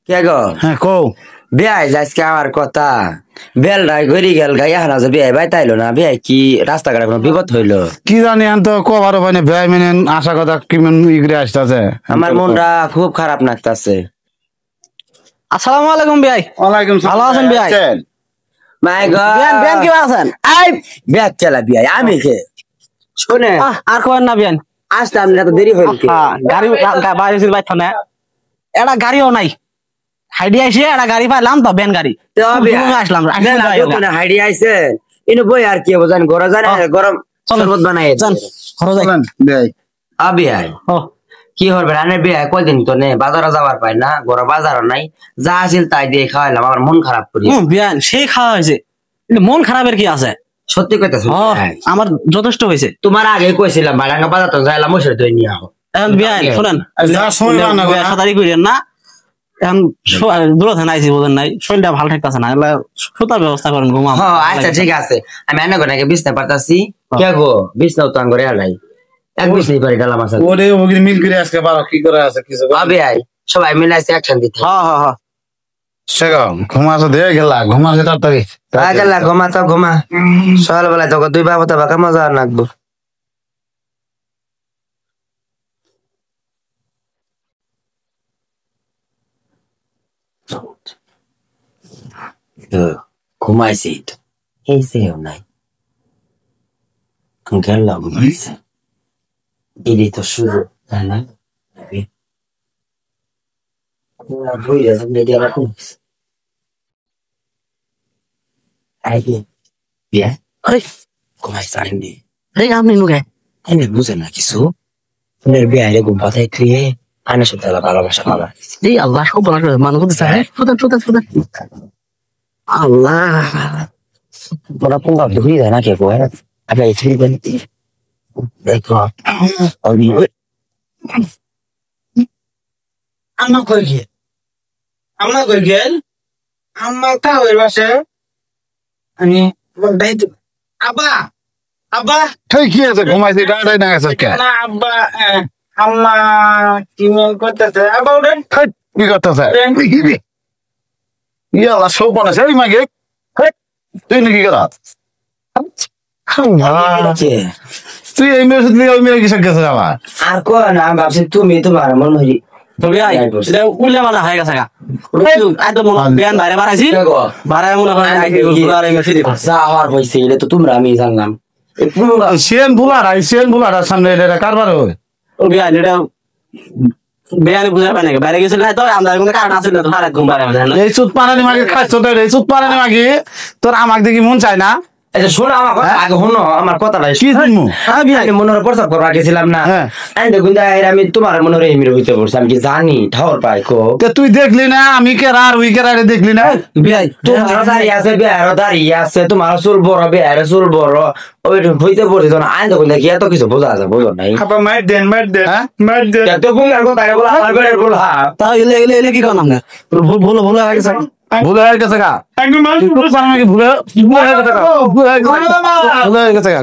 কে গো? হ্যাঁ কও। বিয়াই আজকে আমার কথা বেল রাই ঘুরি গেল গাই এখন যে বিয়াই বাই তাইলো না বিয়াই কি রাস্তাঘাটে কোনো বিপদ হইলো? কি জানি আন তো কবারও পাইনি ভাই মানে আশা কথা কেমন ইগরে আসতেছে। আমার মনটা খুব খারাপ লাগতাছে। আসসালামু আলাইকুম বিয়াই। ওয়ালাইকুম ভালো আছেন বিয়াই? মাই গড বিয়ান বিয়ান কি আছেন? আই বিয়াই চালা বিয়াই আমি কে শুনে আর কোন না বিয়ান আসলাম না তো দেরি হইল কি? হ্যাঁ গাড়ি বাইরে ছিল বাইতো না এটা গাড়িও নাই হাইডি আইছে এটা গাড়ি পাইলাম তো বেন গাড়ি তো বিয়াই আসলাম না হাইডি আইছে ইনো বই আর কি বুঝান গরম জানে গরম শরবত বানাই চল ঘরে যাই ভাই আ বিয়াই ও কি হবে রানে বিয়াই কয়দিন তো নে বাজারে যাবার পাই না গরম বাজারও নাই যা আছিল তাই দিয়ে খাওয়াইলাম আমার মন খারাপ করি। বিয়ান সেই খাওয়া হয়েছে কিন্তু মন খারাপের কি আছে? সত্যি কইতাছ আমার যথেষ্ট হয়েছে। তোমার আগে কইছিলাম বাগাঙ্গা বাজার তো যাইলাম মশার দই নিয়ে আও। এখন বিয়ান শুনেন যা শুনলাম না গো, সাতারি করেন না এখন দূরত আইছি বোঝেন নাই শরীরটা ভালো থাকতেছে না সুতার ব্যবস্থা করেন ঘুমা। হ্যাঁ আচ্ছা ঠিক আছে আমি এনে করে বিছনা পারতাছি কে গো বিছনাও তো আঙ্গরে আলাই এক বিছনাই করে গেলাম আছে ওরে ওগির মিল করে আজকে বারো কি করে আছে কিছু আবে আই সবাই মিলে আছে অ্যাকশন দিতে। হ্যাঁ হ্যাঁ হ্যাঁ সেগো ঘুমাছো দিয়ে গেলা ঘুমাছে তাড়াতাড়ি গেলা ঘুমা তো ঘুমা সকালবেলায় তোকে দুই বাবা তো বাঁকা মজা আর নাকবো। ঘুমাইছি তো এই সেও নাই গেল ঘুমাইছে এটাই তো শুরু তাই না? আপনি নুকে বুঝে না কিছু বিয়ে ঘুম পাতায় খেয়ে আইনের সাথে ভালোবাসা পাবা। এই আল্লাহ সব বলা মানুষ আল্লাহ তোরা পোঙ্গা ঢুকিয়ে দেয় না কে কো আপনি দেখো আম্মা কই গিয়ে আম্মা কই গেল আম্মা তা ওই বাসে আমি বলটাই তো আব্বা আব্বা ঠিক কি আছে ঘুমাইছি ডাড়াই না আছে কে না আব্বা আম্মা কি মন করতেছে আব্বা উঠেন কি করতেছে ইয়ালা সব বানাছে এই মাগে তুই নাকি করা তুই এই মেয়ের সাথে ওই মেয়ে কিসের কাছে যাবা আর কো না ভাবছি তুমি তোমার মন হরি তবে এটা উল্লে মালা হয়ে গেছে একদম বিয়ান বাইরে বাড়াইছি বাড়াই মনে হয় যা হওয়ার হয়েছে এটা তো তোমরা আমি জানলাম সেন বুলার সামনে এটা কারবার হয় ও বিয়ান এটা বিয়ানি বুঝার পাই নাকি বাইরে গেছিল তো আমরা কোনো কারণ আছে না তো সারা ঘুম পারে এই সুদ পানানি মাগে খাচ্ছ তো এই সুদ পানানি মাগে তোর আমাকে দেখি মন চায় না আচ্ছা শোনো আমার কথা আগে শোনো আমার কথাটা কি শুনবো আমি মনের প্রস্তাব করা গেছিলাম না আমি দেখুন আমি তোমার মনের এমির হইতে পড়ছি আমি কি জানি ঠাওর পাই কো তুই দেখলি না আমি কেরা আর উই কেরা দেখলি না বিয়াই তোমার দাঁড়িয়ে আছে বিয়ারও দাঁড়িয়ে আছে তোমার চুল বড় বিয়ার চুল বড় ওই হইতে পড়ছি তখন আইন দেখুন দেখি এত কিছু বোঝা আছে বোঝো নাই মার দেন এত বুঙ্গার কথা বলা আমার করে বলা তাও এলে কি করলাম না ভুল হয়ে গেছে ভুলে হয়ে গেছে গা ভুলে হয়ে গেছে গা